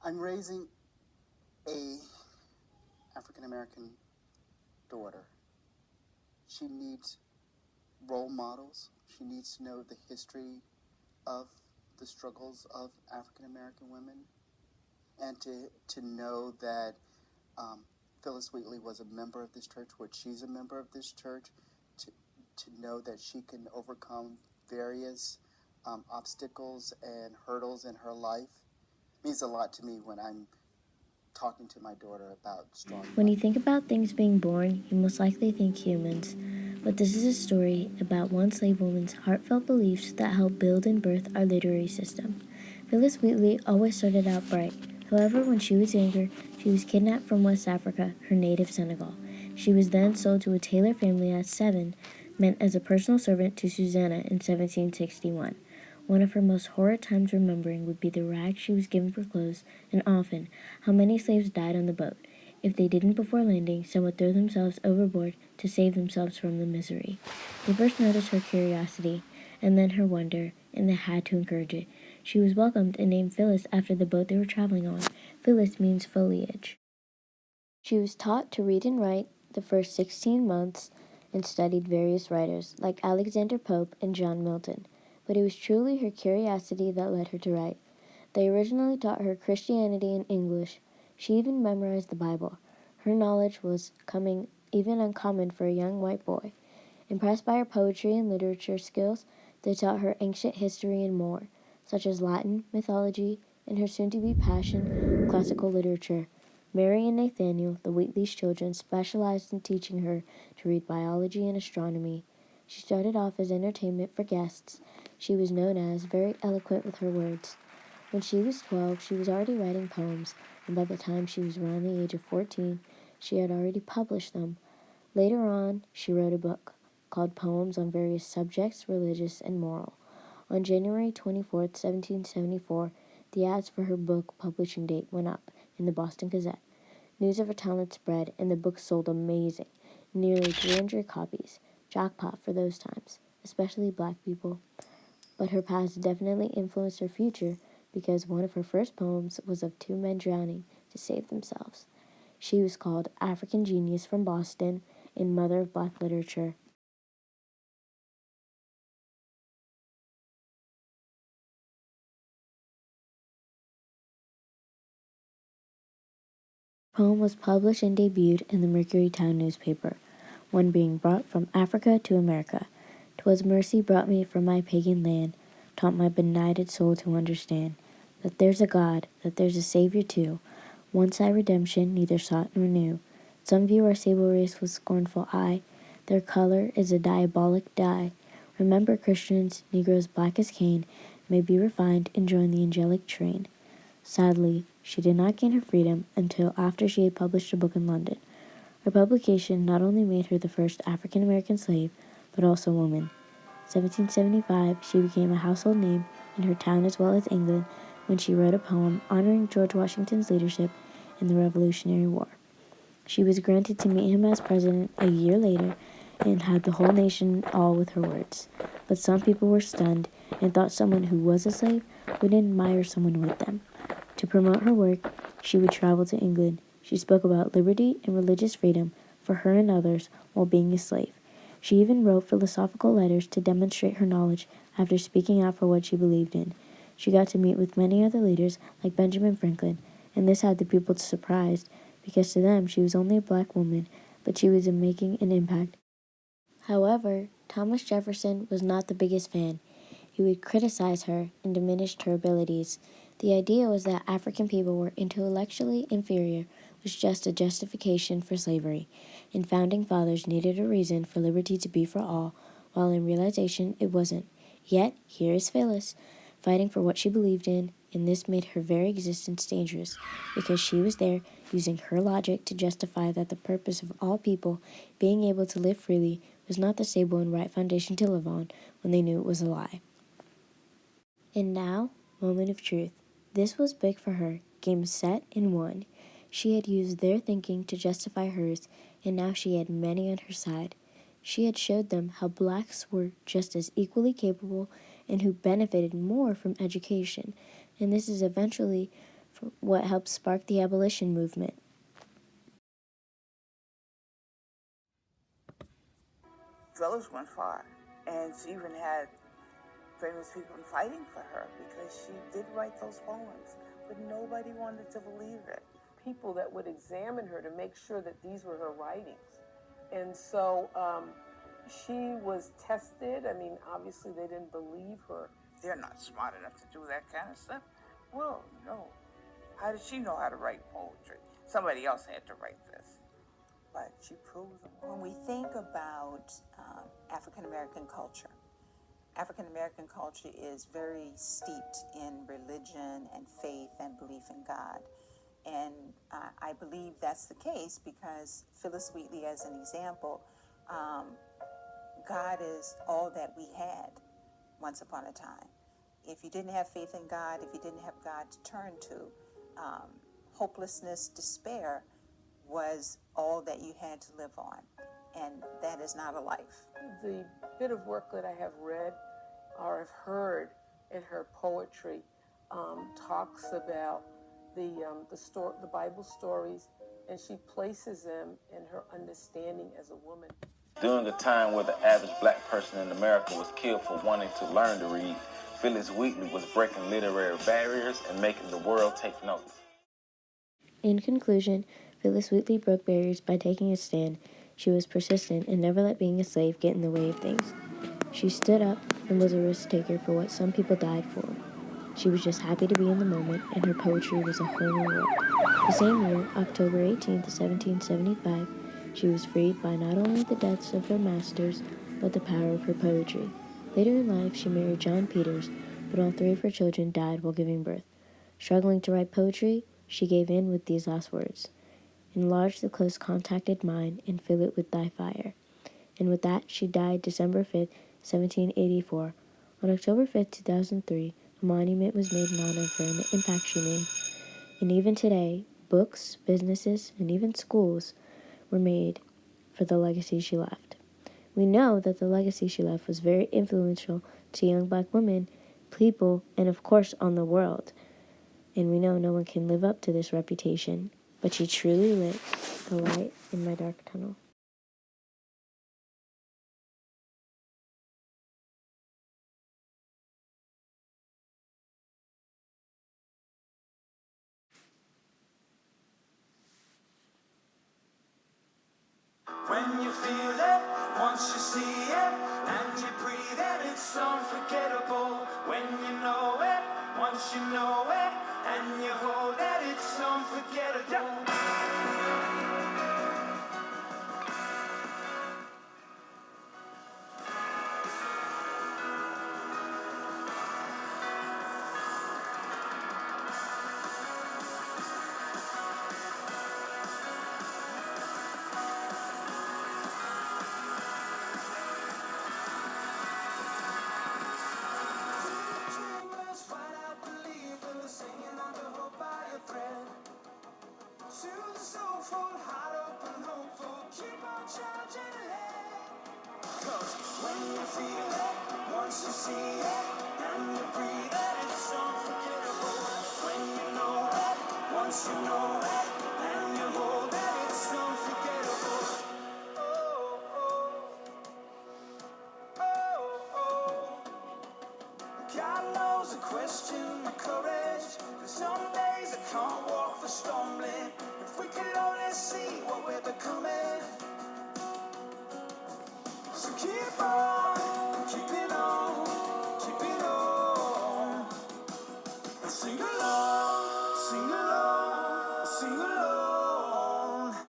I'm raising a African American daughter. She needs role models. She needs to know the history of the struggles of African American women, and to know that Phyllis Wheatley was a member of this church, which she's a member of this church, to, to know that she can overcome various obstacles and hurdles in her life means a lot to me when I'm talking to my daughter about strong. When you think about things being born, you most likely think humans. But this is a story about one slave woman's heartfelt beliefs that helped build and birth our literary system. Phyllis Wheatley always started out bright. However, when she was younger, she was kidnapped from West Africa, her native Senegal. She was then sold to a Taylor family at 7, meant as a personal servant to Susanna in 1761. One of her most horrid times remembering would be the rags she was given for clothes, and often how many slaves died on the boat. If they didn't before landing, some would throw themselves overboard to save themselves from the misery. They first noticed her curiosity, and then her wonder, and they had to encourage it. She was welcomed and named Phyllis after the boat they were traveling on. Phyllis means foliage. She was taught to read and write the first 16 months and studied various writers like Alexander Pope and John Milton. But it was truly her curiosity that led her to write. They originally taught her Christianity and English. She even memorized the Bible. Her knowledge was coming even uncommon for a young white boy. Impressed by her poetry and literature skills, they taught her ancient history and more, such as Latin, mythology, and her soon-to-be passion, classical literature. Mary and Nathaniel, the Wheatley's children, specialized in teaching her to read biology and astronomy. She started off as entertainment for guests. She was known as very eloquent with her words. When she was 12, she was already writing poems, and by the time she was around the age of 14, she had already published them. Later on, she wrote a book called Poems on Various Subjects, Religious and Moral. On January 24, 1774, the ads for her book publishing date went up in the Boston Gazette. News of her talent spread, and the book sold amazing, nearly 300 copies. Jackpot for those times, especially black people. But her past definitely influenced her future because one of her first poems was of two men drowning to save themselves. She was called African Genius from Boston and Mother of Black Literature. The poem was published and debuted in the Mercury Town newspaper, one being brought from Africa to America. 'Twas mercy brought me from my pagan land, taught my benighted soul to understand that there's a God, that there's a Savior too. Once I redemption neither sought nor knew. Some view our sable race with scornful eye. Their color is a diabolic dye. Remember, Christians, Negroes black as Cain, may be refined and join the angelic train. Sadly, she did not gain her freedom until after she had published a book in London. Her publication not only made her the first African American slave, but also woman. 1775, she became a household name in her town as well as England when she wrote a poem honoring George Washington's leadership in the Revolutionary War. She was granted to meet him as president a year later and had the whole nation awe with her words. But some people were stunned and thought someone who was a slave would admire someone with them. To promote her work, she would travel to England. She spoke about liberty and religious freedom for her and others while being a slave. She even wrote philosophical letters to demonstrate her knowledge after speaking out for what she believed in. She got to meet with many other leaders like Benjamin Franklin, and this had the people surprised because to them she was only a black woman, but she was making an impact. However, Thomas Jefferson was not the biggest fan. He would criticize her and diminish her abilities. The idea was that African people were intellectually inferior was just a justification for slavery, and founding fathers needed a reason for liberty to be for all, while in realization it wasn't. Yet, here is Phyllis, fighting for what she believed in, and this made her very existence dangerous, because she was there using her logic to justify that the purpose of all people being able to live freely was not the stable and right foundation to live on when they knew it was a lie. And now, moment of truth. This was big for her. Game set and won. She had used their thinking to justify hers, and now she had many on her side. She had showed them how blacks were just as equally capable and who benefited more from education. And this is eventually what helped spark the abolition movement. Phyllis went far, and she even had famous people fighting for her because she did write those poems, but nobody wanted to believe it. People that would examine her to make sure that these were her writings. And so she was tested. I mean, obviously they didn't believe her. They're not smart enough to do that kind of stuff. Well, no. How did she know how to write poetry? Somebody else had to write this. But she proved them. When we think about African American culture is very steeped in religion and faith and belief in God. And I believe that's the case because Phyllis Wheatley, as an example, God is all that we had once upon a time. If you didn't have faith in God, if you didn't have God to turn to, hopelessness, despair was all that you had to live on. And that is not a life. The bit of work that I have read or have heard in her poetry talks about the Bible stories, and she places them in her understanding as a woman. During a time where the average black person in America was killed for wanting to learn to read, Phyllis Wheatley was breaking literary barriers and making the world take notice. In conclusion, Phyllis Wheatley broke barriers by taking a stand. She was persistent and never let being a slave get in the way of things. She stood up and was a risk taker for what some people died for. She was just happy to be in the moment, and her poetry was a whole new world. The same year, October 18, 1775, she was freed by not only the deaths of her masters, but the power of her poetry. Later in life, she married John Peters, but all three of her children died while giving birth. Struggling to write poetry, she gave in with these last words: "Enlarge the close contacted mind and fill it with thy fire." And with that, she died December 5th, 1784. On October 5th, 2003, a monument was made in honor of her and the impact she made. And even today, books, businesses, and even schools were made for the legacy she left. We know that the legacy she left was very influential to young black women, people, and of course on the world. And we know no one can live up to this reputation, but she truly lit the light in my dark tunnel. When you feel it, once you see it, and you breathe it, it's unforgettable. When you know it, once you know it, and you hold it, it's unforgettable. When you feel it, once you see it, and you breathe it, it's unforgettable. When you know it, once you know it, and you hold it, it's unforgettable. Oh, oh, oh, oh. God knows I question my courage, 'cause some days I can't walk for stumbling. If we could only see what we're becoming. So keep on.